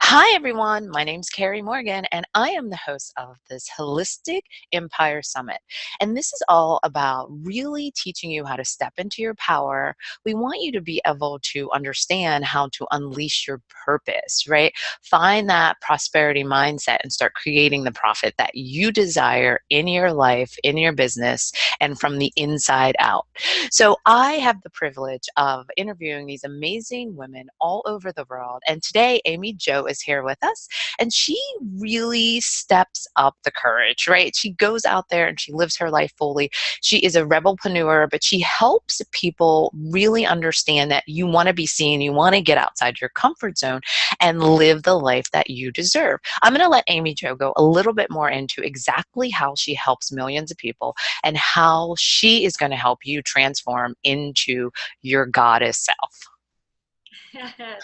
Hi, everyone. My name's Carrie Morgan, and I am the host of this Holistic Empire Summit. And this is all about really teaching you how to step into your power. We want you to be able to understand how to unleash your purpose, right? Find that prosperity mindset and start creating the profit that you desire in your life, in your business, and from the inside out. So I have the privilege of interviewing these amazing women all over the world. And today, Amy Jo is here with us, and she really steps up the courage, right? She goes out there and she lives her life fully. She is a rebelpreneur, but she helps people really understand that you want to be seen, you want to get outside your comfort zone and live the life that you deserve. I'm going to let Amy Jo go a little bit more into exactly how she helps millions of people and how she is going to help you transform into your goddess self.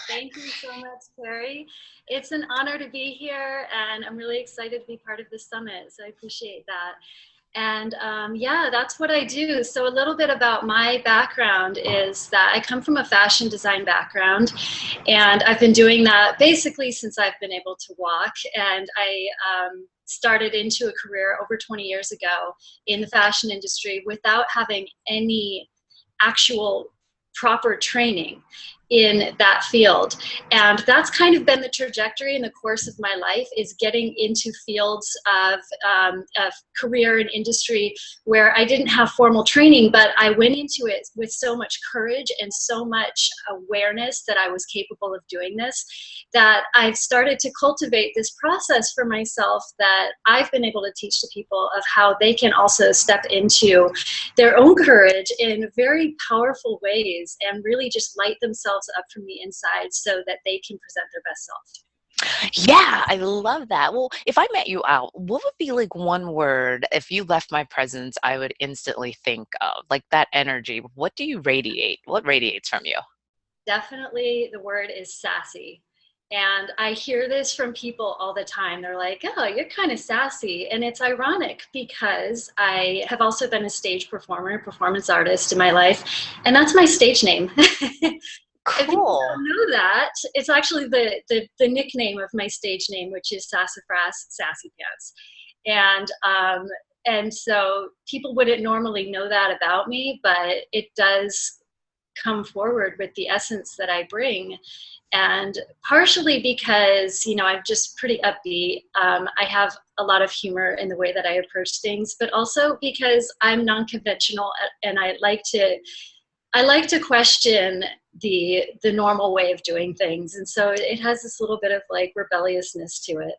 Thank you so much, Carrie. It's an honor to be here, and I'm really excited to be part of this summit, so I appreciate that. And yeah, that's what I do. So a little bit about my background is that I come from a fashion design background, and I've been doing that basically since I've been able to walk. And I started into a career over 20 years ago in the fashion industry without having any actual proper training in that field. And that's kind of been the trajectory in the course of my life, is getting into fields of career and industry where I didn't have formal training, but I went into it with so much courage and so much awareness that I was capable of doing this, that I've started to cultivate this process for myself that I've been able to teach to people of how they can also step into their own courage in very powerful ways and really just light themselves up from the inside so that they can present their best self. Yeah, I love that. Well, if I met you out, what would be like one word, if you left my presence, I would instantly think of? Like that energy. What do you radiate? What radiates from you? Definitely the word is sassy. And I hear this from people all the time. They're like, oh, you're kind of sassy. And it's ironic because I have also been a stage performer, performance artist in my life. And that's my stage name. If people Cool. don't know that, it's actually the nickname of my stage name, which is Sassafras Sassy Pants. And so people wouldn't normally know that about me, but it does come forward with the essence that I bring. And partially because, you know, I'm just pretty upbeat. I have a lot of humor in the way that I approach things, but also because I'm non-conventional and I like to question the normal way of doing things. And so it has this little bit of like rebelliousness to it.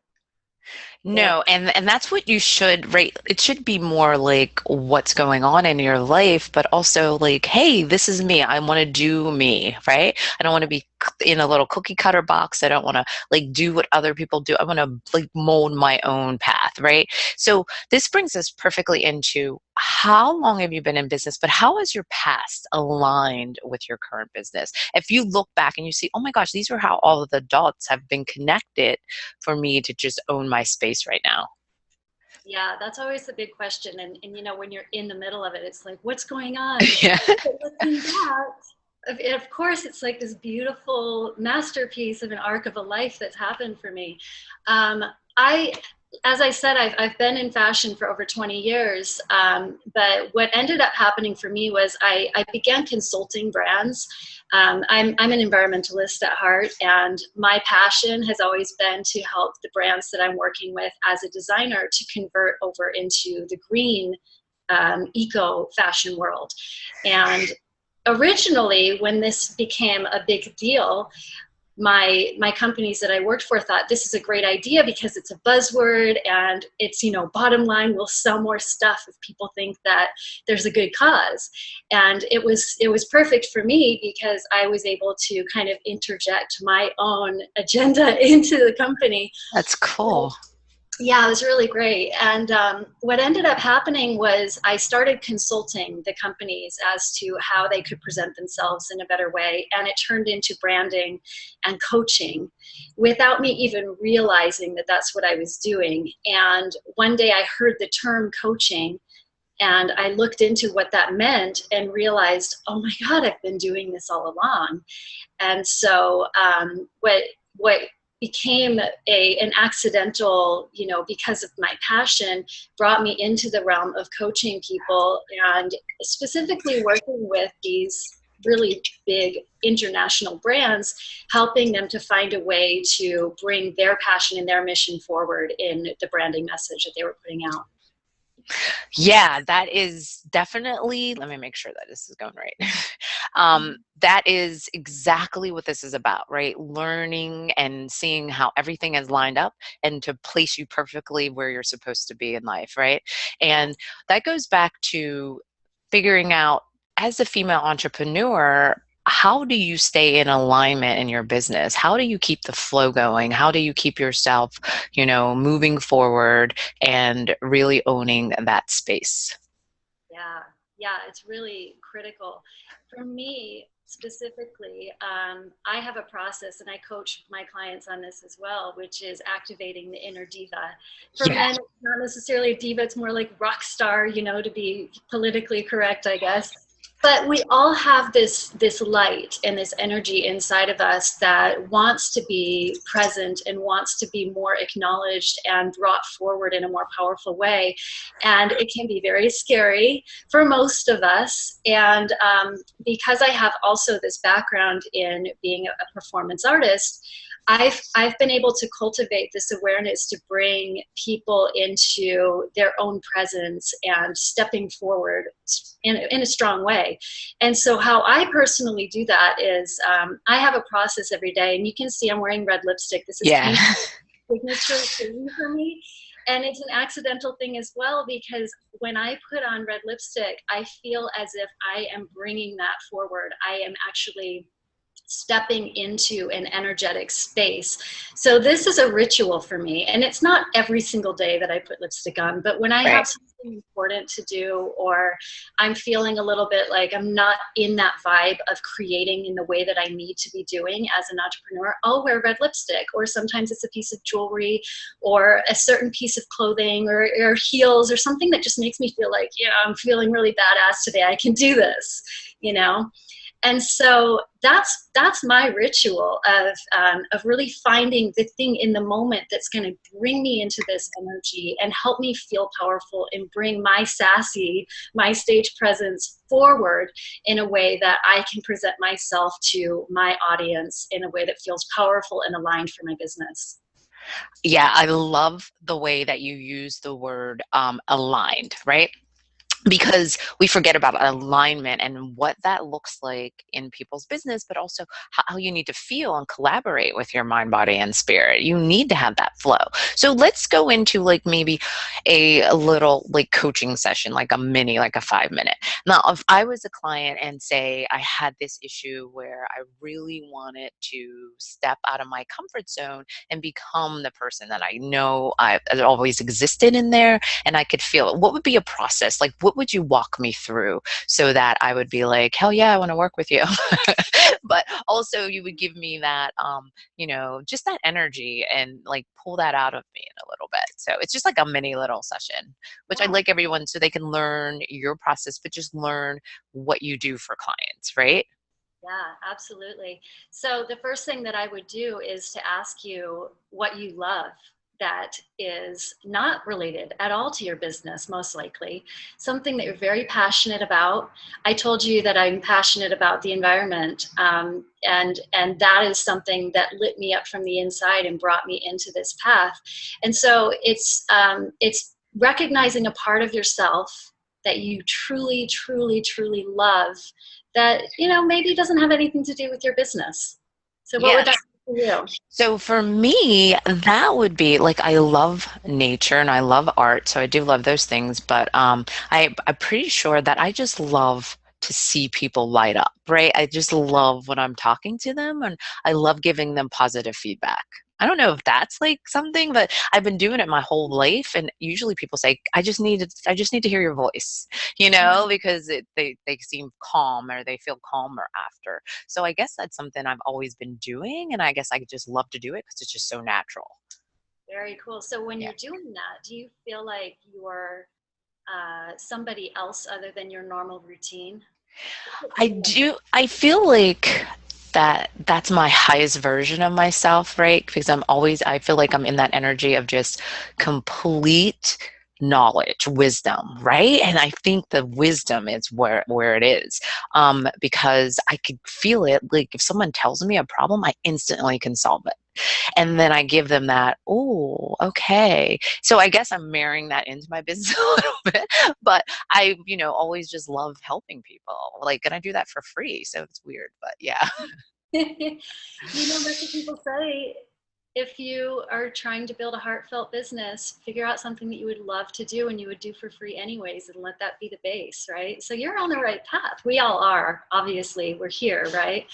Yeah. No, and that's what you should, right? It should be more like what's going on in your life, but also like, hey, this is me. I want to do me, right? I don't want to be in a little cookie cutter box. I don't want to like do what other people do. I want to like mold my own path, right? So this brings us perfectly into how long have you been in business, but how has your past aligned with your current business? If you look back and you see, oh my gosh, these are how all of the dots have been connected for me to just own my space right now. Yeah, that's always the big question. And you know, when you're in the middle of it, it's like, what's going on? Yeah. But looking back, of course, it's like this beautiful masterpiece of an arc of a life that's happened for me. I, as I said, I've been in fashion for over 20 years. But what ended up happening for me was I began consulting brands. I'm an environmentalist at heart, and my passion has always been to help the brands that I'm working with as a designer to convert over into the green eco fashion world. And originally, when this became a big deal, my companies that I worked for thought this is a great idea because it's a buzzword and it's, you know, bottom line, we'll sell more stuff if people think that there's a good cause. And it was perfect for me because I was able to kind of interject my own agenda into the company. That's cool. Yeah, it was really great. And what ended up happening was I started consulting the companies as to how they could present themselves in a better way. And it turned into branding and coaching without me even realizing that that's what I was doing. And one day I heard the term coaching and I looked into what that meant and realized, oh my God, I've been doing this all along. And so what what became an accidental, because of my passion, brought me into the realm of coaching people, and specifically working with these really big international brands, helping them to find a way to bring their passion and their mission forward in the branding message that they were putting out. Yeah, that is definitely, let me make sure that this is going right. That is exactly what this is about, right? Learning and seeing how everything is lined up and to place you perfectly where you're supposed to be in life, right? And that goes back to figuring out, as a female entrepreneur, how do you stay in alignment in your business? How do you keep the flow going? How do you keep yourself, moving forward and really owning that space? Yeah, it's really critical. For me specifically, I have a process, and I coach my clients on this as well, which is activating the inner diva. For Yeah. men, it's not necessarily a diva, it's more like rock star, to be politically correct, I guess. But we all have this light and this energy inside of us that wants to be present and wants to be more acknowledged and brought forward in a more powerful way. And it can be very scary for most of us. And because I have also this background in being a performance artist, I've been able to cultivate this awareness to bring people into their own presence and stepping forward in a strong way. And so how I personally do that is I have a process every day, and you can see I'm wearing red lipstick. This is Yeah. kind of a signature thing for me. And it's an accidental thing as well, because when I put on red lipstick, I feel as if I am bringing that forward. I am actually stepping into an energetic space. So this is a ritual for me, and it's not every single day that I put lipstick on, but when I Right. have something important to do, or I'm feeling a little bit like I'm not in that vibe of creating in the way that I need to be doing as an entrepreneur, I'll wear red lipstick. Or sometimes it's a piece of jewelry or a certain piece of clothing, or heels, or something that just makes me feel like, yeah, I'm feeling really badass today, I can do this, you know. And so that's my ritual of really finding the thing in the moment that's going to bring me into this energy and help me feel powerful and bring my sassy, my stage presence forward in a way that I can present myself to my audience in a way that feels powerful and aligned for my business. Yeah, I love the way that you use the word aligned, right? Because we forget about alignment and what that looks like in people's business, but also how you need to feel and collaborate with your mind, body, and spirit. You need to have that flow. So let's go into like maybe a little like coaching session, like a mini, like a 5 minute. Now, if I was a client and say I had this issue where I really wanted to step out of my comfort zone and become the person that I know I've always existed in there, and I could feel it, what would be a process? Like, what would you walk me through so that I would be like, hell yeah, I want to work with you. But also you would give me that, just that energy and like pull that out of me in a little bit. So it's just like a mini little session, which I'd Yeah. like everyone so they can learn your process, but just learn what you do for clients, right? Yeah, absolutely. So the first thing that I would do is to ask you what you love that is not related at all to your business, most likely. Something that you're very passionate about. I told you that I'm passionate about the environment, and that is something that lit me up from the inside and brought me into this path. And so it's recognizing a part of yourself that you truly, truly, truly love, that maybe doesn't have anything to do with your business. So what would Yes. that be for you? So for me, that would be like, I love nature and I love art, so I do love those things. But I'm pretty sure that I just love to see people light up, right? I just love when I'm talking to them, and I love giving them positive feedback. I don't know if that's like something, but I've been doing it my whole life, and usually people say, I just need to hear your voice, because they seem calm or they feel calmer after. So I guess that's something I've always been doing, and I guess I just love to do it because it's just so natural. Very cool. So when Yeah. you're doing that, do you feel like you're somebody else other than your normal routine? I do. I feel like that's my highest version of myself, right? Because I feel like I'm in that energy of just complete knowledge, wisdom, right? And I think the wisdom is where it is. Because I could feel it. Like if someone tells me a problem, I instantly can solve it. And then I give them that, oh, okay. So I guess I'm marrying that into my business a little bit, but I, always just love helping people. Like, and I do that for free. So it's weird, but yeah. That's what people say. If you are trying to build a heartfelt business, figure out something that you would love to do and you would do for free anyways, and let that be the base, right? So you're on the right path. We all are, obviously. We're here, right?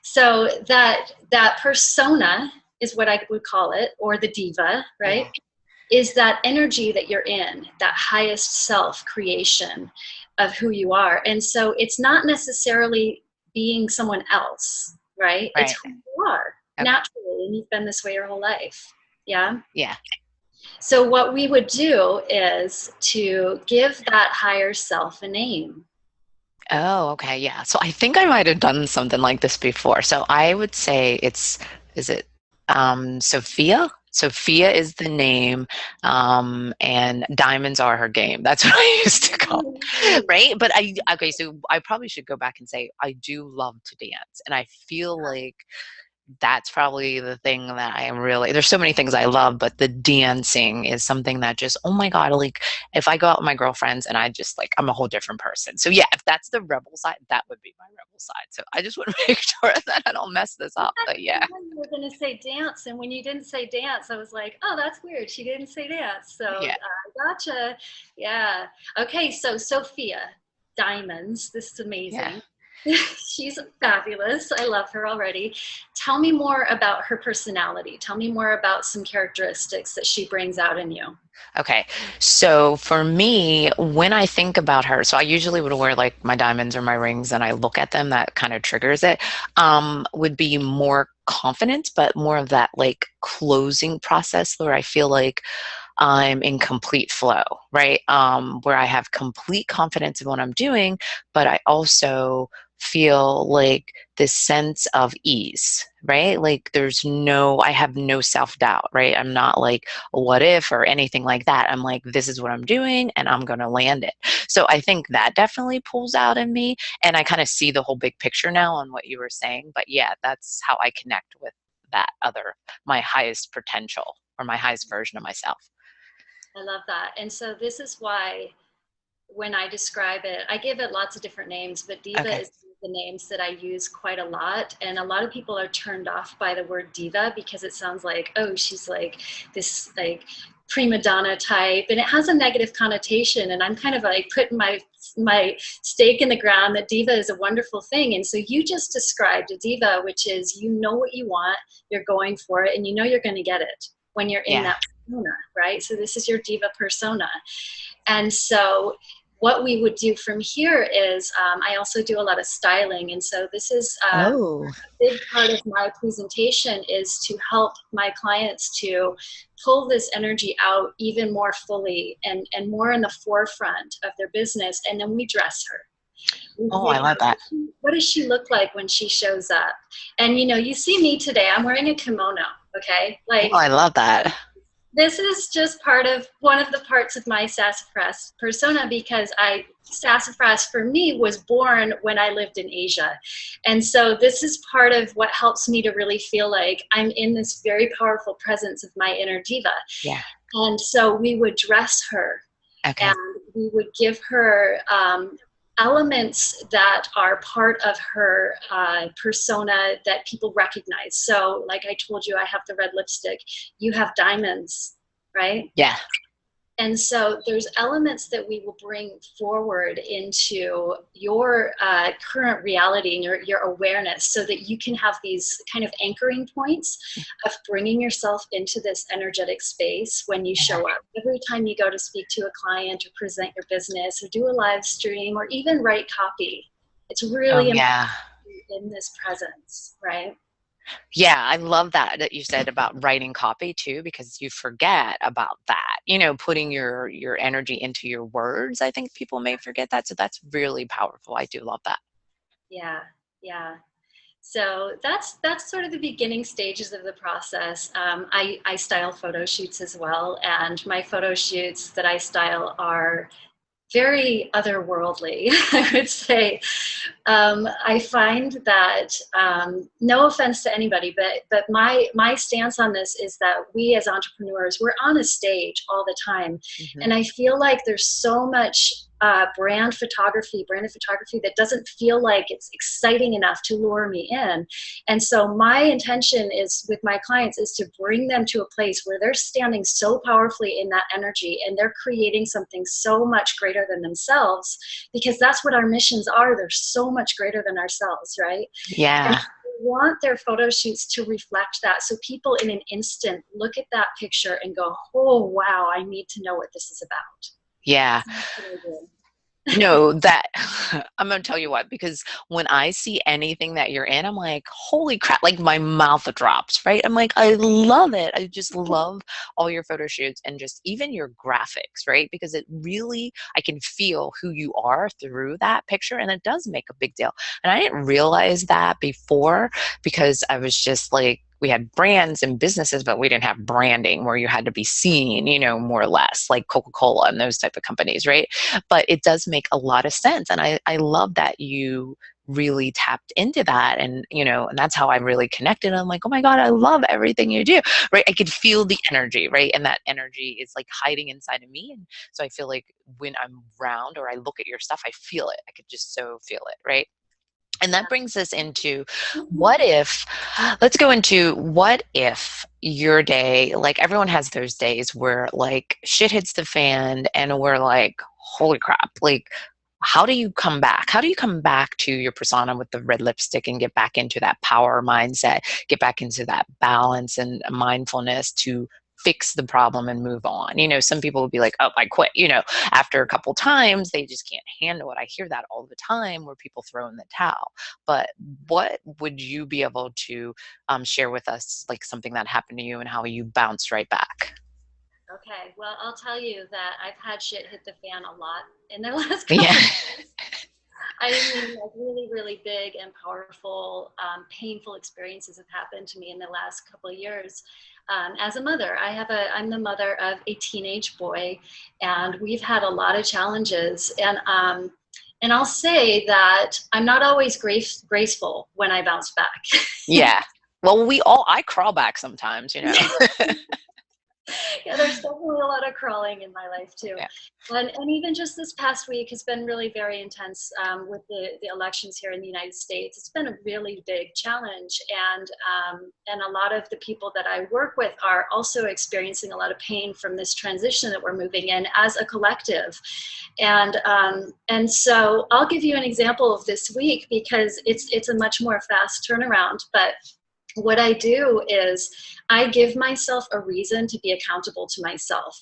So that persona is what I would call it, or the diva, right? Yeah. Is that energy that you're in, that highest self creation of who you are. And so it's not necessarily being someone else, right? It's Right. who you are Okay. naturally, and you've been this way your whole life. Yeah. Yeah. So what we would do is to give that higher self a name. Oh, okay. Yeah. So I think I might have done something like this before. So I would say is it Sophia? Sophia is the name, and diamonds are her game. That's what I used to call it, right? But okay, so I probably should go back and say I do love to dance, and I feel like that's probably the thing that I am really, there's so many things I love, but the dancing is something that just, oh my God, like if I go out with my girlfriends and I'm a whole different person. So yeah, if that's the rebel side, that would be my rebel side. So I just want to make sure that I don't mess this up, but yeah. You were going to say dance, and when you didn't say dance, I was like, oh, that's weird. She didn't say dance. So Yeah. gotcha. Yeah. Okay, so Sophia, diamonds. This is Yeah. amazing. She's fabulous. I love her already. Tell me more about her personality. Tell me more about some characteristics that she brings out in you. Okay. So for me, when I think about her, so I usually would wear like my diamonds or my rings and I look at them, that kind of triggers it, would be more confident, but more of that like closing process where I feel like I'm in complete flow, right? Where I have complete confidence in what I'm doing, but I also feel like this sense of ease, right? Like I have no self doubt, right? I'm not like, what if or anything like that. I'm like, this is what I'm doing and I'm going to land it. So I think that definitely pulls out in me. And I kind of see the whole big picture now on what you were saying. But yeah, that's how I connect with my highest potential or my highest version of myself. I love that. And so this is why when I describe it, I give it lots of different names, but diva Okay. is the names that I use quite a lot. And a lot of people are turned off by the word diva because it sounds like, oh, she's like this like prima donna type, and it has a negative connotation. And I'm kind of like putting my stake in the ground that diva is a wonderful thing. And so you just described a diva, which is you know what you want, you're going for it, and you know you're going to get it when you're in Yeah. that persona, right? So this is your diva persona. And so what we would do from here is I also do a lot of styling. And so this is a Oh, big part of my presentation is to help my clients to pull this energy out even more fully and more in the forefront of their business. And then we dress her. oh, I love that. What does she look like when she shows up? And you see me today, I'm wearing a kimono, okay? Oh, Like I love that. this is just one of the parts of my sassafras persona because sassafras for me was born when I lived in Asia. And so this is part of what helps me to really feel like I'm in this very powerful presence of my inner diva. Yeah. And so we would dress her Okay. and we would give her elements that are part of her persona that people recognize. So like I told you, I have the red lipstick, you have diamonds, right? Yeah. And so there's elements that we will bring forward into your current reality and your awareness so that you can have these kind of anchoring points of bringing yourself into this energetic space when you show up. Every time you go to speak to a client or present your business or do a live stream or even write copy, it's Oh, really important yeah. in this presence, right? Yeah, I love that you said about writing copy too, because you forget about that. Putting your energy into your words. I think people may forget that. So that's really powerful. I do love that. Yeah, yeah. So that's sort of the beginning stages of the process. I style photo shoots as well, and my photo shoots that I style are very otherworldly, I would say. I find that, no offense to anybody, but my stance on this is that we as entrepreneurs, we're on a stage all the time. Hmm. And I feel like there's so much branded photography that doesn't feel like it's exciting enough to lure me in. And so my intention is with my clients is to bring them to a place where they're standing so powerfully in that energy and they're creating something so much greater than themselves, because that's what our missions are. They're so much greater than ourselves, right? And Yeah. we want their photo shoots to reflect that. So people in an instant look at that picture and go, oh, wow, I need to know what this is about. Yeah. So that's what I do. No, that I'm gonna tell you what, because when I see anything that you're in, I'm like, holy crap, like my mouth drops, right? I'm like, I love it. I just love all your photo shoots and just even your graphics, right? Because it really, I can feel who you are through that picture, and it does make a big deal. And I didn't realize that before because I was just like, we had brands and businesses, but we didn't have branding where you had to be seen, more or less, like Coca-Cola and those type of companies, right? But it does make a lot of sense. And I love that you really tapped into that. And that's how I really connected. I'm like, oh my God, I love everything you do, right? I could feel the energy, right? And that energy is like hiding inside of me. And so I feel like when I'm around or I look at your stuff, I feel it. I could just so feel it, right? And that brings us into what if, let's go into what if your day, like everyone has those days where like shit hits the fan and we're like, holy crap, like how do you come back? How do you come back to your persona with the red lipstick and get back into that power mindset, get back into that balance and mindfulness to fix the problem and move on? Some people will be like, oh, I quit. After a couple times, they just can't handle it. I hear that all the time where people throw in the towel. But what would you be able to share with us, like something that happened to you and how you bounced right back? Okay, well, I'll tell you that I've had shit hit the fan a lot in the last Yeah. couple of years. I mean, like really, really big and powerful, painful experiences have happened to me in the last couple of years. As a mother, I'm the mother of a teenage boy, and we've had a lot of challenges. And I'll say that I'm not always graceful when I bounce back. Yeah. Well, I crawl back sometimes. Yeah, there's definitely a lot of crawling in my life too. Yeah. And even just this past week has been really very intense with the elections here in the United States. It's been a really big challenge. And a lot of the people that I work with are also experiencing a lot of pain from this transition that we're moving in as a collective. And so I'll give you an example of this week because it's a much more fast turnaround. But what I do is I give myself a reason to be accountable to myself,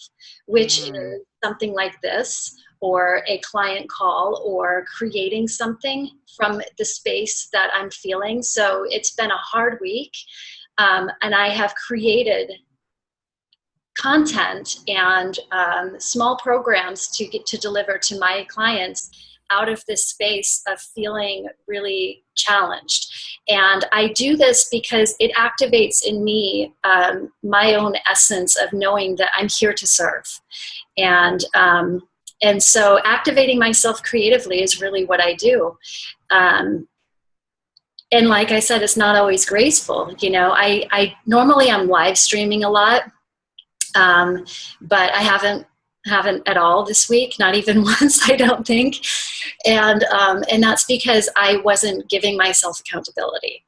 which is something like this, or a client call, or creating something from the space that I'm feeling. So it's been a hard week, and I have created content and small programs to get to deliver to my clients out of this space of feeling really challenged. And I do this because it activates in me my own essence of knowing that I'm here to serve. And so activating myself creatively is really what I do. And like I said, it's not always graceful. I normally I'm live streaming a lot, but I haven't at all this week, not even once, I don't think. And that's because I wasn't giving myself accountability.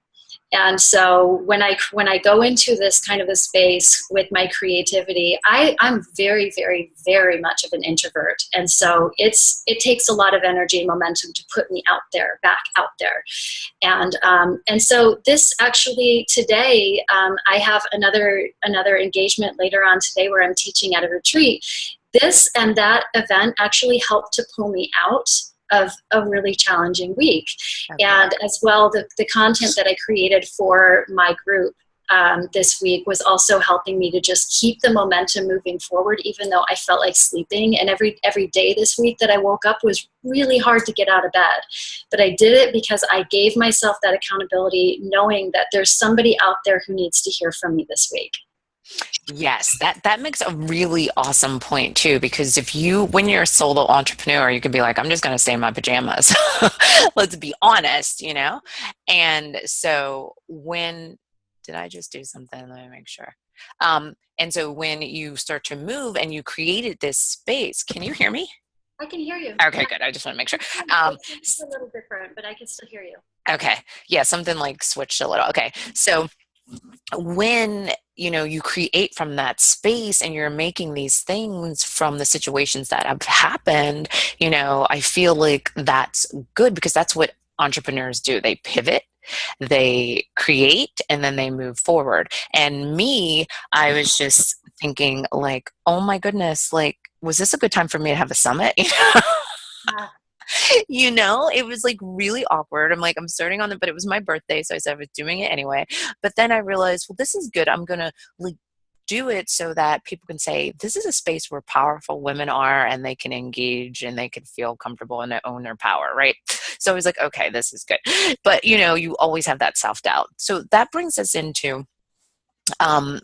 And so when I go into this kind of a space with my creativity, I'm very, very, very much of an introvert. And so it takes a lot of energy and momentum to put me back out there. And so this actually today, I have another engagement later on today where I'm teaching at a retreat. This and that event actually helped to pull me out of a really challenging week. Okay. And as well, the content that I created for my group this week was also helping me to just keep the momentum moving forward, even though I felt like sleeping. And every day this week that I woke up was really hard to get out of bed. But I did it because I gave myself that accountability, knowing that there's somebody out there who needs to hear from me this week. Yes, that makes a really awesome point too, because when you're a solo entrepreneur, you can be like, I'm just going to stay in my pajamas. Let's be honest, you know? And so did I just do something? Let me make sure. And so when you start to move and you created this space, can you hear me? I can hear you. Okay, good. I just want to make sure. It's a little different, but I can still hear you. Okay. Yeah, something like switched a little. Okay. So when you create from that space and you're making these things from the situations that have happened, I feel like that's good, because that's what entrepreneurs do. They pivot, they create, and then they move forward. And me, I was just thinking like, oh my goodness, like, was this a good time for me to have a summit? Yeah. It was like really awkward. I'm like, I'm starting on it, but it was my birthday, so I said I was doing it anyway. But then I realized, well, this is good. I'm gonna like do it so that people can say this is a space where powerful women are, and they can engage and they can feel comfortable and own their power, right? So I was like, okay, this is good. But you always have that self-doubt. So that brings us into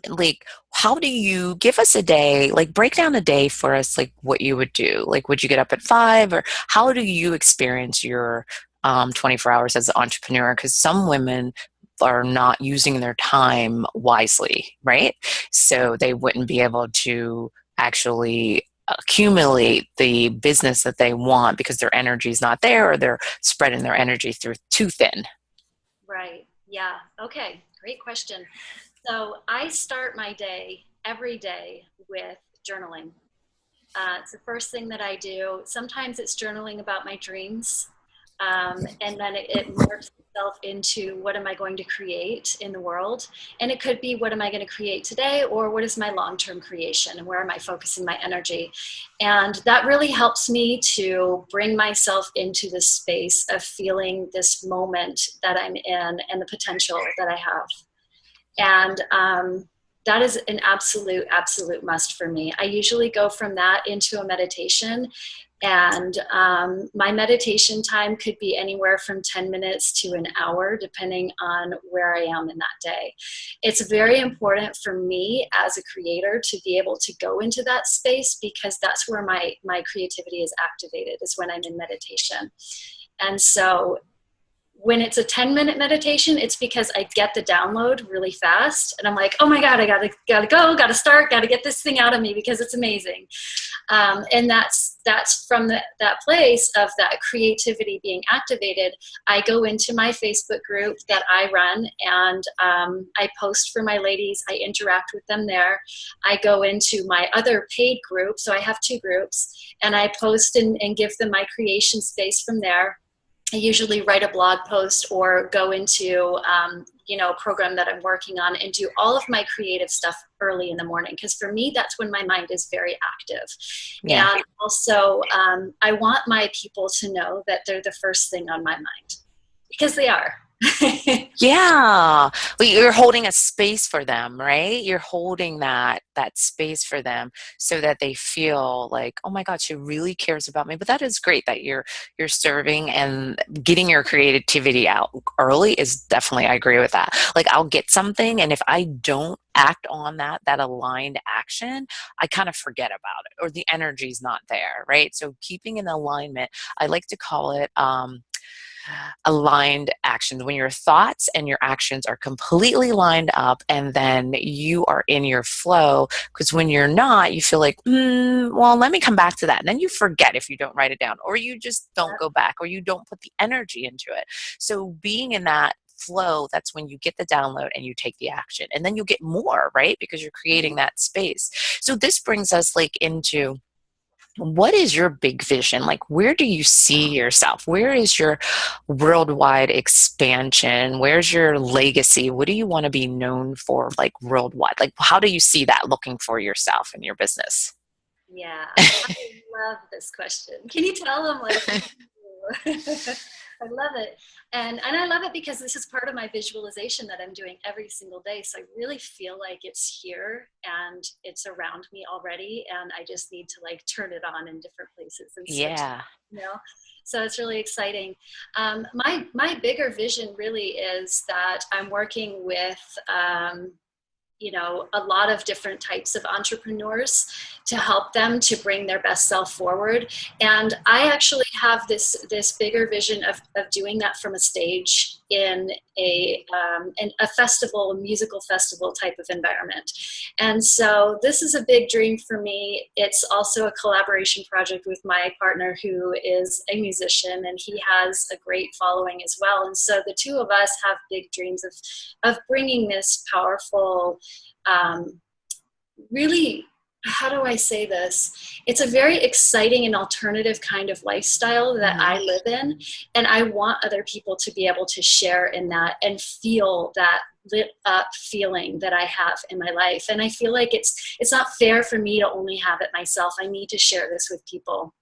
like, how do you give us a day, like break down a day for us, like what you would do? Like, would you get up at 5, or how do you experience your 24 hours as an entrepreneur? Because some women are not using their time wisely, right? So they wouldn't be able to actually accumulate the business that they want because their energy is not there, or they're spreading their energy through too thin. Right. Yeah. Okay. Great question. So I start my day every day with journaling. It's the first thing that I do. Sometimes it's journaling about my dreams. And then it morphs itself into what am I going to create in the world. And it could be what am I going to create today, or what is my long-term creation and where am I focusing my energy. And that really helps me to bring myself into this space of feeling this moment that I'm in and the potential that I have. And that is an absolute must for me. I usually go from that into a meditation. And my meditation time could be anywhere from 10 minutes to an hour, depending on where I am in that day. It's very important for me as a creator to be able to go into that space, because that's where my creativity is activated, is when I'm in meditation. And so when it's a 10-minute meditation, it's because I get the download really fast, and I'm like, oh my God, I gotta go, gotta start, gotta get this thing out of me because it's amazing. And that's from that place of that creativity being activated. I go into my Facebook group that I run, and I post for my ladies. I interact with them there. I go into my other paid group, so I have 2 groups, and I post and give them my creation space from there. I usually write a blog post or go into, a program that I'm working on, and do all of my creative stuff early in the morning. Because for me, that's when my mind is very active. Yeah. And also, I want my people to know that they're the first thing on my mind, because they are. Yeah. Well, you're holding a space for them, right? You're holding that space for them so that they feel like, oh my God, she really cares about me. But that is great that you're serving and getting your creativity out early is definitely, I agree with that. Like, I'll get something, and if I don't act on that aligned action, I kind of forget about it, or the energy's not there, right? So keeping in alignment, I like to call it aligned actions, when your thoughts and your actions are completely lined up, and then you are in your flow. Because when you're not, you feel like, well, let me come back to that, and then you forget if you don't write it down, or you just don't go back, or you don't put the energy into it. So being in that flow, that's when you get the download and you take the action, and then you'll get more, right? Because you're creating that space. So this brings us like into, what is your big vision? Like, where do you see yourself? Where is your worldwide expansion? Where's your legacy? What do you want to be known for, like, worldwide? Like, how do you see that looking for yourself and your business? Yeah, I love this question. Can you tell them, like, I love it. And I love it because this is part of my visualization that I'm doing every single day. So I really feel like it's here and it's around me already. And I just need to like turn it on in different places and switch it, Yeah. you know? So it's really exciting. My bigger vision really is that I'm working with, you know, a lot of different types of entrepreneurs to help them to bring their best self forward. And I actually have this bigger vision of doing that from a stage in a festival, a musical festival type of environment. And so this is a big dream for me. It's also a collaboration project with my partner who is a musician, and he has a great following as well. And so the two of us have big dreams of bringing this powerful, really, how do I say this? It's a very exciting and alternative kind of lifestyle that I live in. And I want other people to be able to share in that and feel that lit up feeling that I have in my life. And I feel like it's not fair for me to only have it myself. I need to share this with people.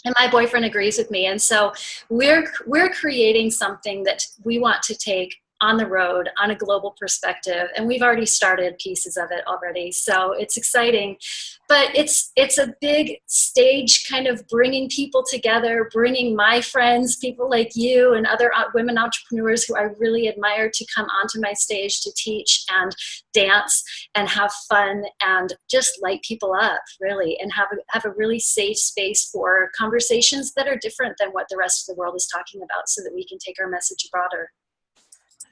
And my boyfriend agrees with me. And so we're creating something that we want to take on the road on a global perspective. And we've already started pieces of it already. So it's exciting, but it's a big stage kind of bringing people together, bringing my friends, people like you and other women entrepreneurs who I really admire to come onto my stage to teach and dance and have fun and just light people up really, and have a really safe space for conversations that are different than what the rest of the world is talking about so that we can take our message broader.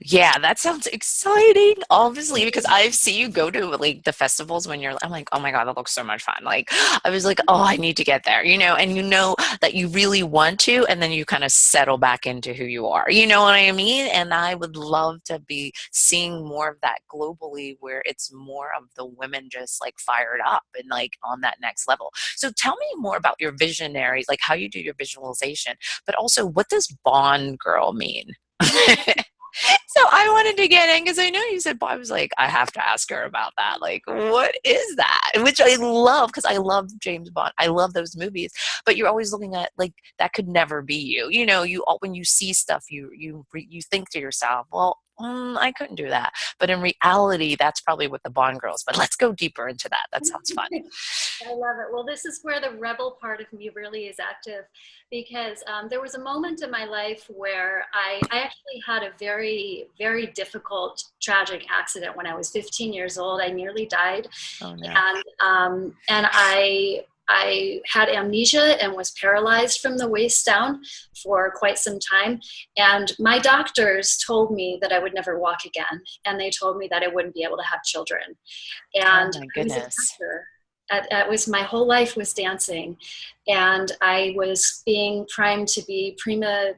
Yeah, that sounds exciting. Obviously, because I see you go to like the festivals when I'm like, oh my God, that looks so much fun. Like, I was like, oh, I need to get there, and you know that you really want to, and then you kind of settle back into who you are. You know what I mean? And I would love to be seeing more of that globally, where it's more of the women just like fired up and like on that next level. So tell me more about your visionaries, like how you do your visualization, but also what does Bond girl mean? So I wanted to get in because I know you said, I was like, I have to ask her about that. Like, what is that? Which I love because I love James Bond. I love those movies. But you're always looking at like that could never be you. When you see stuff, you think to yourself, well, I couldn't do that. But in reality, that's probably what the Bond girls. But let's go deeper into that. That sounds fun. I love it. Well, this is where the rebel part of me really is active, because there was a moment in my life where I actually had a very, very difficult, tragic accident when I was 15 years old. I nearly died. Oh no. And I had amnesia and was paralyzed from the waist down for quite some time. And my doctors told me that I would never walk again. And they told me that I wouldn't be able to have children. And Oh my I was a goodness. dancer. That was my whole life was dancing. And I was being primed to be prima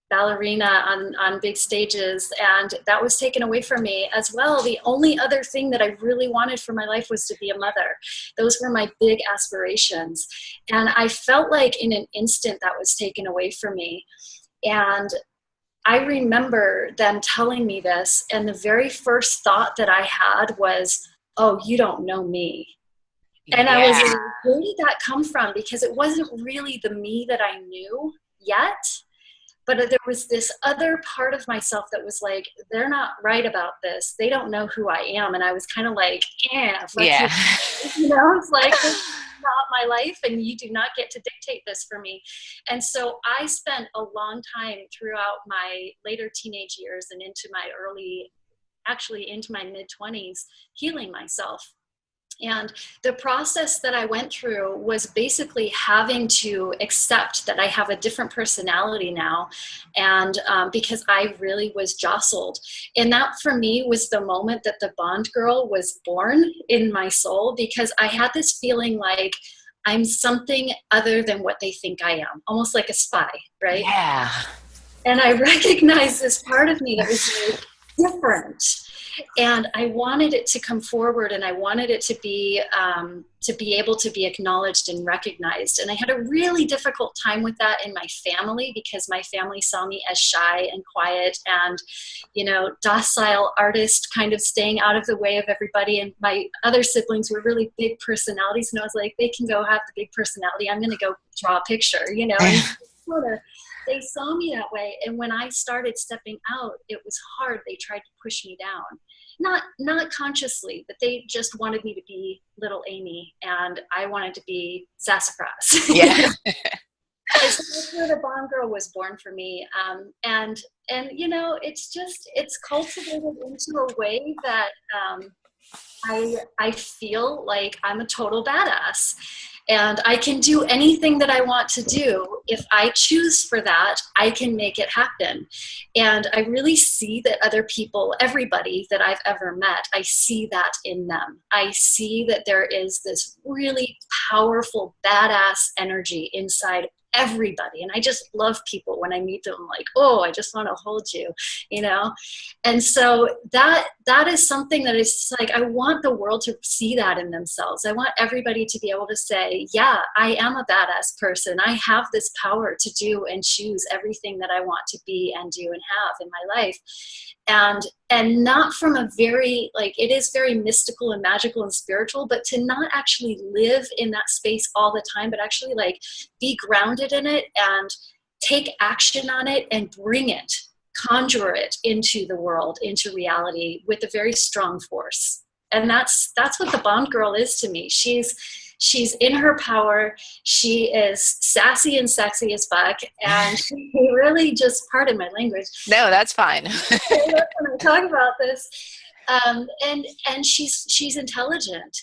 ballerina on big stages, and that was taken away from me as well. The only other thing that I really wanted for my life was to be a mother. Those were my big aspirations, and I felt like in an instant that was taken away from me. And I remember them telling me this, and the very first thought that I had was, oh, you don't know me. And I was Yeah. like, where did that come from? Because it wasn't really the me that I knew yet. But there was this other part of myself that was like, they're not right about this. They don't know who I am. And I was kind of like, fuck you. Yeah. It's like, this is not my life and you do not get to dictate this for me. And so I spent a long time throughout my later teenage years and into my mid-20s, healing myself. And the process that I went through was basically having to accept that I have a different personality now. And because I really was jostled. And that for me was the moment that the Bond girl was born in my soul, because I had this feeling like I'm something other than what they think I am, almost like a spy, right? Yeah. And I recognized this part of me that was very different. And I wanted it to come forward, and I wanted it to be able to be acknowledged and recognized. And I had a really difficult time with that in my family, because my family saw me as shy and quiet and, docile artist, kind of staying out of the way of everybody. And my other siblings were really big personalities. And I was like, they can go have the big personality. I'm going to go draw a picture, and sort of they saw me that way. And when I started stepping out, it was hard. They tried to push me down. Not consciously, but they just wanted me to be little Amy, and I wanted to be sassafras. Yeah. And so that's where the Bond Girl was born for me. And you know, it's cultivated into a way that I feel like I'm a total badass, and I can do anything that I want to do. If I choose for that, I can make it happen. And I really see that other people, everybody that I've ever met, I see that in them. I see that there is this really powerful, badass energy inside everybody. And I just love people when I meet them. I'm like, oh, I just want to hold you, you know? And so that is something that is like, I want the world to see that in themselves. I want everybody to be able to say, yeah, I am a badass person. I have this power to do and choose everything that I want to be and do and have in my life. And not from a very, like, it is very mystical and magical and spiritual, but to not actually live in that space all the time, but actually like be grounded in it and take action on it and bring it, conjure it into the world, into reality with a very strong force. And that's what the Bond Girl is to me. She's in her power. She is sassy and sexy as fuck. And she really just, pardon my language. No, that's fine. When I talk about this. And she's intelligent.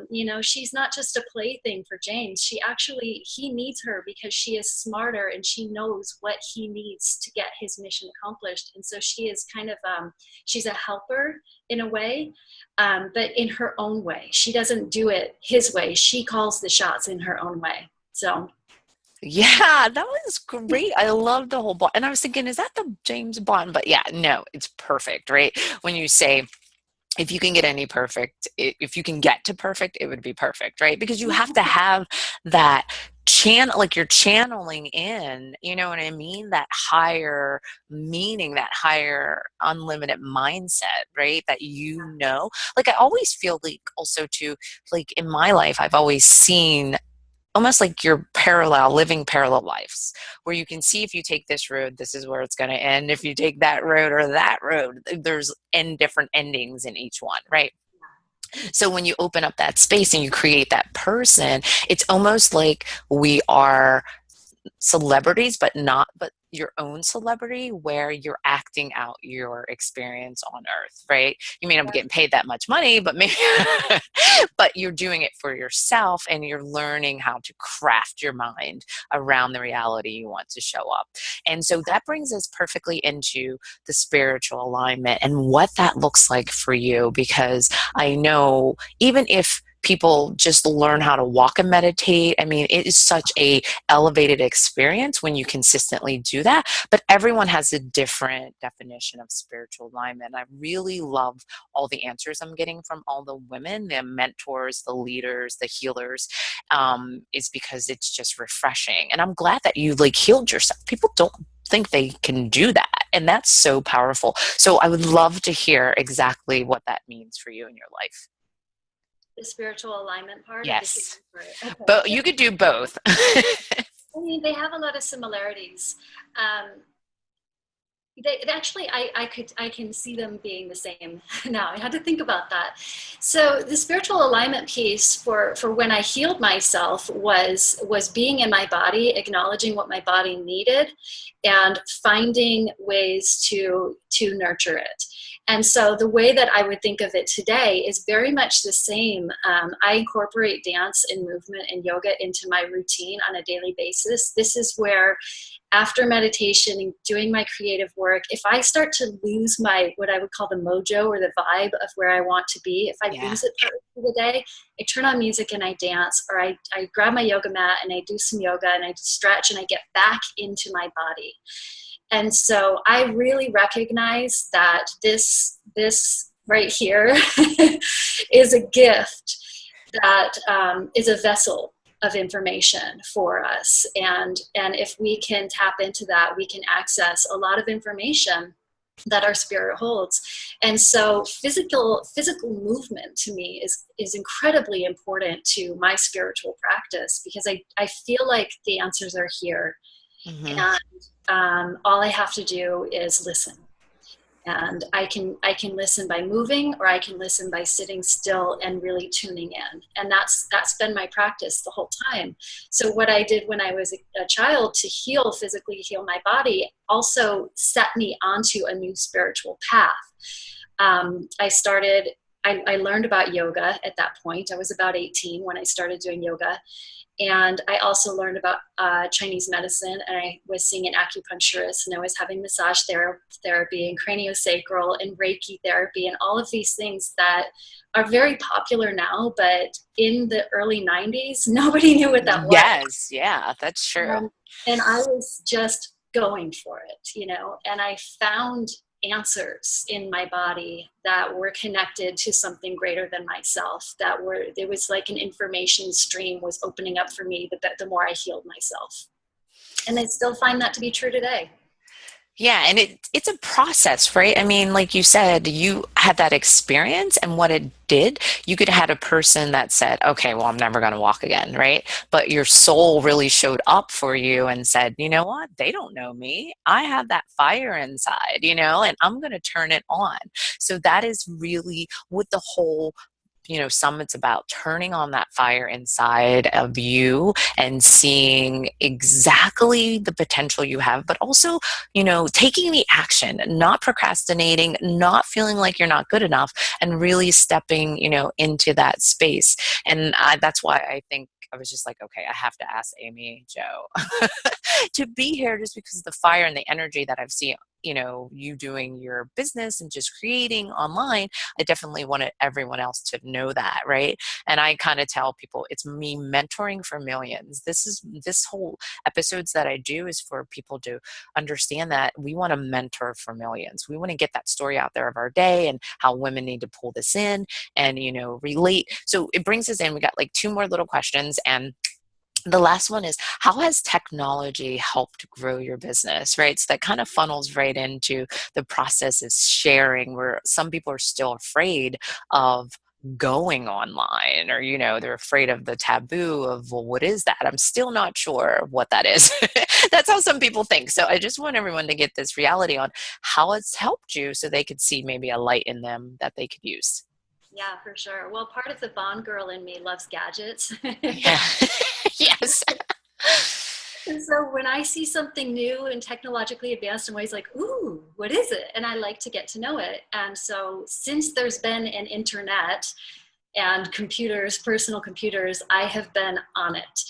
You know, she's not just a plaything for James. He needs her because she is smarter and she knows what he needs to get his mission accomplished. And so she is kind of, she's a helper in a way, but in her own way. She doesn't do it his way. She calls the shots in her own way. So. Yeah, that was great. I love the whole Bond. And I was thinking, is that the James Bond? But yeah, no, it's perfect, right? When you say, if you can get any perfect, if you can get to perfect, it would be perfect, right? Because you have to have that channel, like you're channeling in, you know what I mean? That higher meaning, that higher unlimited mindset, right? That you know, like I always feel like also too, like in my life, I've always seen almost like you're living parallel lives, where you can see if you take this road, this is where it's going to end. If you take that road or that road, there's different endings in each one, right? So when you open up that space and you create that person, it's almost like we are celebrities, but your own celebrity, where you're acting out your experience on earth, right? You may not be getting paid that much money, but maybe but you're doing it for yourself, and you're learning how to craft your mind around the reality you want to show up. And so that brings us perfectly into the spiritual alignment and what that looks like for you, because I know even if people just learn how to walk and meditate, I mean, it is such a elevated experience when you consistently do that, but everyone has a different definition of spiritual alignment. I really love all the answers I'm getting from all the women, the mentors, the leaders, the healers, is because it's just refreshing. And I'm glad that you like healed yourself. People don't think they can do that, and that's so powerful. So I would love to hear exactly what that means for you in your life. The spiritual alignment part of the Yes, human part. Okay. but you could do both. I mean, they have a lot of similarities. They actually, I can see them being the same now. I had to think about that. So the spiritual alignment piece for when I healed myself was being in my body, acknowledging what my body needed, and finding ways to nurture it. And so the way that I would think of it today is very much the same. I incorporate dance and movement and yoga into my routine on a daily basis. This is where, after meditation and doing my creative work, if I start to lose what I would call the mojo or the vibe of where I want to be, if I lose it for the day, I turn on music and I dance, or I grab my yoga mat and I do some yoga and I stretch and I get back into my body. And so I really recognize that this right here is a gift that is a vessel of information for us. And if we can tap into that, we can access a lot of information that our spirit holds. And so physical movement to me is incredibly important to my spiritual practice, because I feel like the answers are here. Mm-hmm. And all I have to do is listen. And I can listen by moving, or I can listen by sitting still and really tuning in. And that's been my practice the whole time. So what I did when I was a child to physically heal my body also set me onto a new spiritual path. I learned about yoga at that point. I was about 18 when I started doing yoga. And I also learned about Chinese medicine, and I was seeing an acupuncturist, and I was having massage therapy and craniosacral and Reiki therapy and all of these things that are very popular now, but in the early 90s, nobody knew what that was. Yes, yeah, that's true. And I was just going for it, and I found answers in my body that were connected to something greater than myself, there was like an information stream was opening up for me the more I healed myself. And I still find that to be true today. Yeah, and it's a process, right? I mean, like you said, you had that experience, and what it did, you could have had a person that said, okay, well, I'm never going to walk again, right? But your soul really showed up for you and said, you know what? They don't know me. I have that fire inside, and I'm going to turn it on. So that is really what the whole summit's about, turning on that fire inside of you and seeing exactly the potential you have, but also, taking the action, not procrastinating, not feeling like you're not good enough, and really stepping, into that space. And that's why I think I was just like, okay, I have to ask Amy Jo to be here, just because of the fire and the energy that I've seen, you doing your business and just creating online. I definitely wanted everyone else to know that, right? And I kind of tell people it's me mentoring for millions. This whole episodes that I do is for people to understand that we want to mentor for millions. We want to get that story out there of our day and how women need to pull this in and, relate. So it brings us in. We got like 2 more little questions, and the last one is, how has technology helped grow your business, right? So that kind of funnels right into the process of sharing, where some people are still afraid of going online, or, they're afraid of the taboo of, well, what is that? I'm still not sure what that is. That's how some people think. So I just want everyone to get this reality on how it's helped you, so they could see maybe a light in them that they could use. Yeah, for sure. Well, part of the Bond girl in me loves gadgets. Yeah. Yes. And so when I see something new and technologically advanced, I'm always like, ooh, what is it? And I like to get to know it. And so since there's been an internet and computers, personal computers, I have been on it.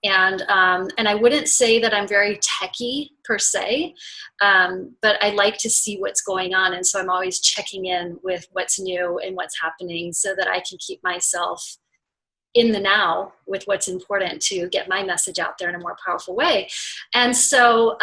And I wouldn't say that I'm very techie per se, but I like to see what's going on. And so I'm always checking in with what's new and what's happening, so that I can keep myself in the now with what's important to get my message out there in a more powerful way. And so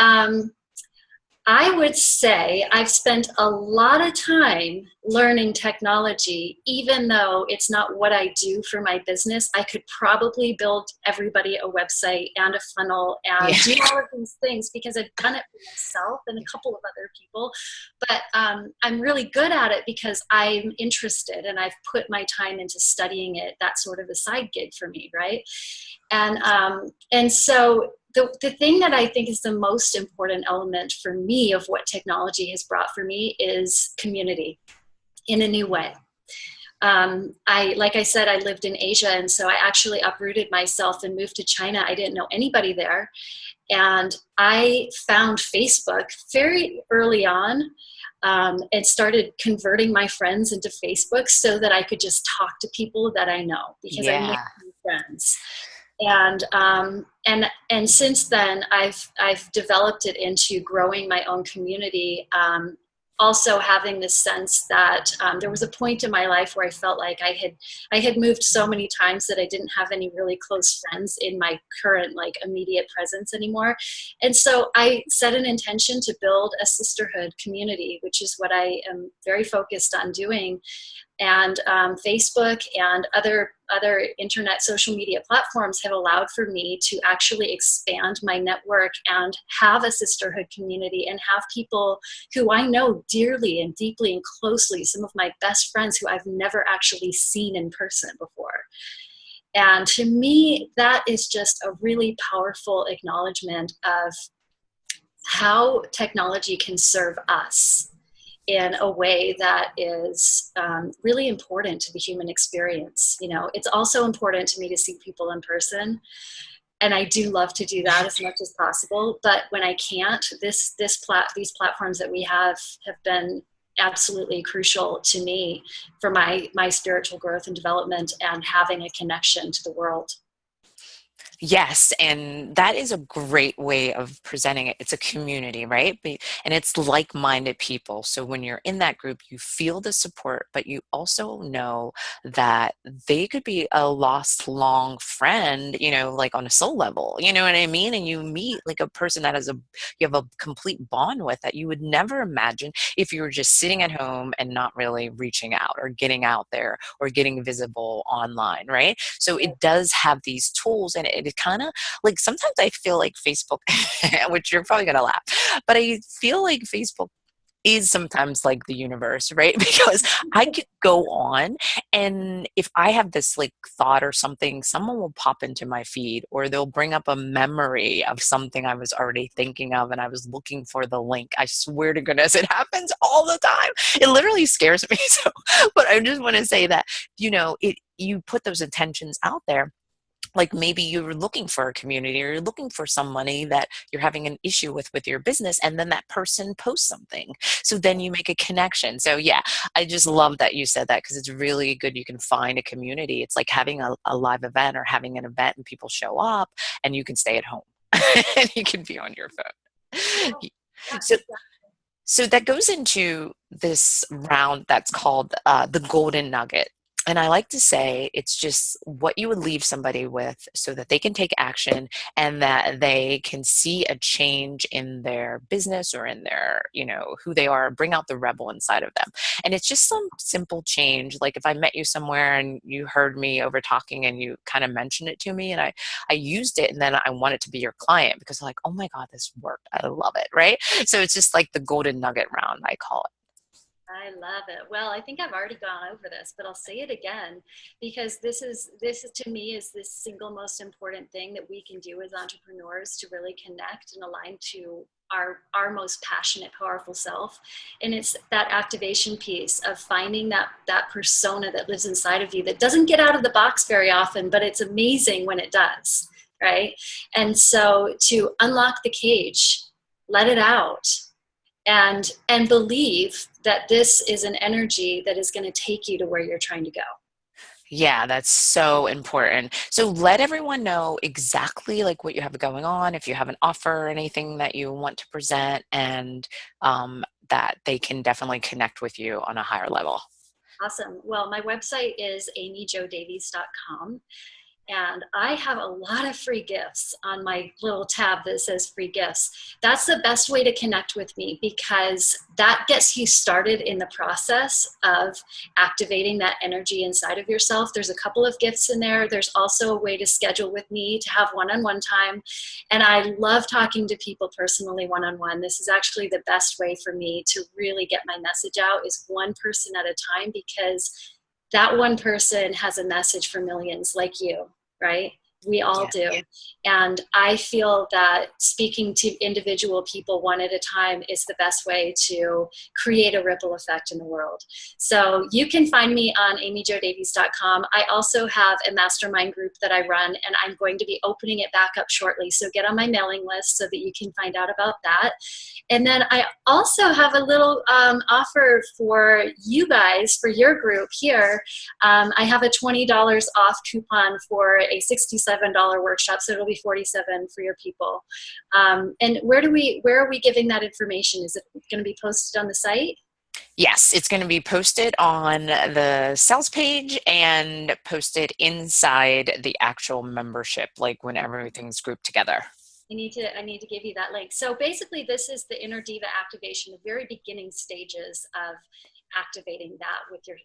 I would say I've spent a lot of time learning technology, even though it's not what I do for my business. I could probably build everybody a website and a funnel and do all of these things, because I've done it for myself and a couple of other people. But I'm really good at it because I'm interested and I've put my time into studying it. That's sort of a side gig for me, right? And so the thing that I think is the most important element for me of what technology has brought for me is community in a new way. Like I said, I lived in Asia, and so I actually uprooted myself and moved to China. I didn't know anybody there. And I found Facebook very early on, and started converting my friends into Facebook so that I could just talk to people that I know, because I made new friends. And since then, I've developed it into growing my own community. Also having this sense that there was a point in my life where I felt like I had moved so many times that I didn't have any really close friends in my current immediate presence anymore. And so I set an intention to build a sisterhood community, which is what I am very focused on doing. And Facebook and other internet social media platforms have allowed for me to actually expand my network and have a sisterhood community and have people who I know dearly and deeply and closely, some of my best friends who I've never actually seen in person before. And to me, that is just a really powerful acknowledgement of how technology can serve us in a way that is really important to the human experience. You know, it's also important to me to see people in person, and I do love to do that as much as possible. But when I can't, these platforms that we have been absolutely crucial to me for my spiritual growth and development and having a connection to the world. Yes, and that is a great way of presenting it. It's a community, right? And it's like-minded people. So when you're in that group, you feel the support, but you also know that they could be a lost long friend, like on a soul level. You know what I mean? And you meet like a person that you have a complete bond with that you would never imagine if you were just sitting at home and not really reaching out or getting out there or getting visible online, right? So it does have these tools, and it kind of like sometimes I feel like Facebook, which you're probably gonna laugh, but I feel like Facebook is sometimes like the universe, right? Because I could go on, and if I have this like thought or something, someone will pop into my feed, or they'll bring up a memory of something I was already thinking of and I was looking for the link. I swear to goodness, it happens all the time. It literally scares me. So, but I just want to say that, you put those intentions out there, like maybe you're looking for a community or you're looking for somebody that you're having an issue with your business, and then that person posts something, so then you make a connection. So yeah, I just love that you said that, because it's really good. You can find a community. It's like having a live event or having an event and people show up, and you can stay at home and you can be on your Yeah, phone. yeah, So exactly. so that goes into this round that's called the golden nugget. And I like to say it's just what you would leave somebody with so that they can take action and that they can see a change in their business or in their, who they are, bring out the rebel inside of them. And it's just some simple change. Like if I met you somewhere and you heard me over talking and you kind of mentioned it to me, and I used it, and then I want it to be your client because like, oh my God, this worked. I love it. Right. So it's just like the golden nugget round, I call it. I love it. Well, I think I've already gone over this, but I'll say it again because this is to me is the single most important thing that we can do as entrepreneurs to really connect and align to our most passionate, powerful self. And it's that activation piece of finding that persona that lives inside of you that doesn't get out of the box very often, but it's amazing when it does, right? And so to unlock the cage, let it out, and believe that this is an energy that is going to take you to where you're trying to go. Yeah, that's so important. So let everyone know exactly like what you have going on, if you have an offer or anything that you want to present, and that they can definitely connect with you on a higher level. Awesome. Well, my website is amyjodavies.com. And I have a lot of free gifts on my little tab that says free gifts. That's the best way to connect with me because that gets you started in the process of activating that energy inside of yourself. There's a couple of gifts in there. There's also a way to schedule with me to have one-on-one time. And I love talking to people personally one-on-one. This is actually the best way for me to really get my message out is one person at a time because that one person has a message for millions like you, right? We all Yeah. do. And I feel that speaking to individual people one at a time is the best way to create a ripple effect in the world. So you can find me on amyjodavies.com. I also have a mastermind group that I run, and I'm going to be opening it back up shortly. So get on my mailing list so that you can find out about that. And then I also have a little offer for you guys, for your group here. I have a $20 off coupon for a $67 workshop, so it'll be $47 for your people. And where are we giving that information? Is it going to be posted on the site? Yes, it's going to be posted on the sales page and posted inside the actual membership, like when everything's grouped together. I need to give you that link. So basically this is the inner diva activation, the very beginning stages of activating that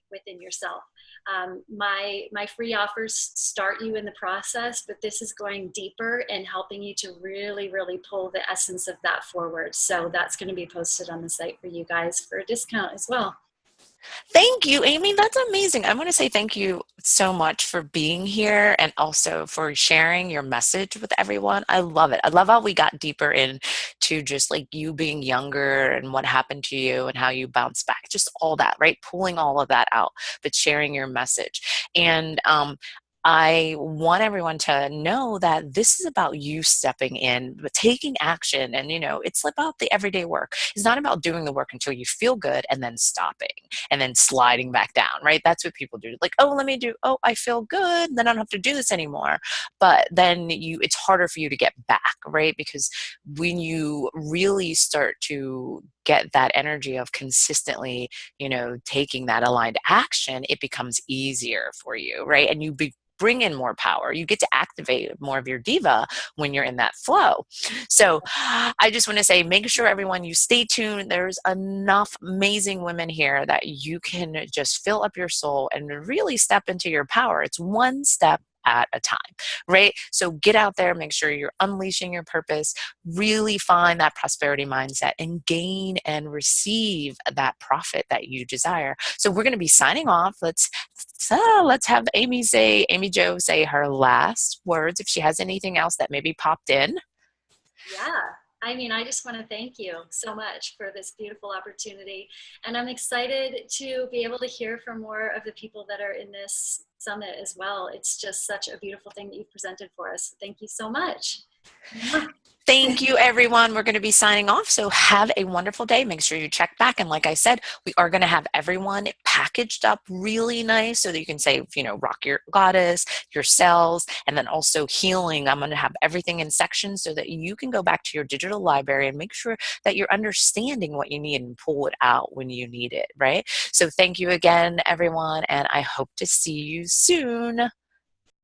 within yourself. My free offers start you in the process, but this is going deeper and helping you to really, really pull the essence of that forward. So that's going to be posted on the site for you guys for a discount as well. Thank you, Amy. That's amazing. I want to say thank you so much for being here and also for sharing your message with everyone. I love it. I love how we got deeper into just like you being younger and what happened to you and how you bounced back. Just all that, right? Pulling all of that out, but sharing your message. And I want everyone to know that this is about you stepping in, but taking action. And, it's about the everyday work. It's not about doing the work until you feel good and then stopping and then sliding back down, right? That's what people do. Like, oh, I feel good. Then I don't have to do this anymore. But then it's harder for you to get back, right? Because when you really start to get that energy of consistently, taking that aligned action, it becomes easier for you, right? And bring in more power. You get to activate more of your diva when you're in that flow. So I just want to say, make sure everyone, you stay tuned. There's enough amazing women here that you can just fill up your soul and really step into your power. It's one step at a time, right? So get out there, make sure you're unleashing your purpose, really find that prosperity mindset and gain and receive that profit that you desire. So we're going to be signing off. Let's have Amy Jo say her last words if she has anything else that maybe popped in. Yeah. I mean, I just want to thank you so much for this beautiful opportunity. And I'm excited to be able to hear from more of the people that are in this summit as well. It's just such a beautiful thing that you've presented for us. Thank you so much. Thank you, everyone. We're going to be signing off. So have a wonderful day. Make sure you check back. And like I said, we are going to have everyone packaged up really nice so that you can say, rock your goddess, your cells, and then also healing. I'm going to have everything in sections so that you can go back to your digital library and make sure that you're understanding what you need and pull it out when you need it, right? So thank you again, everyone. And I hope to see you soon.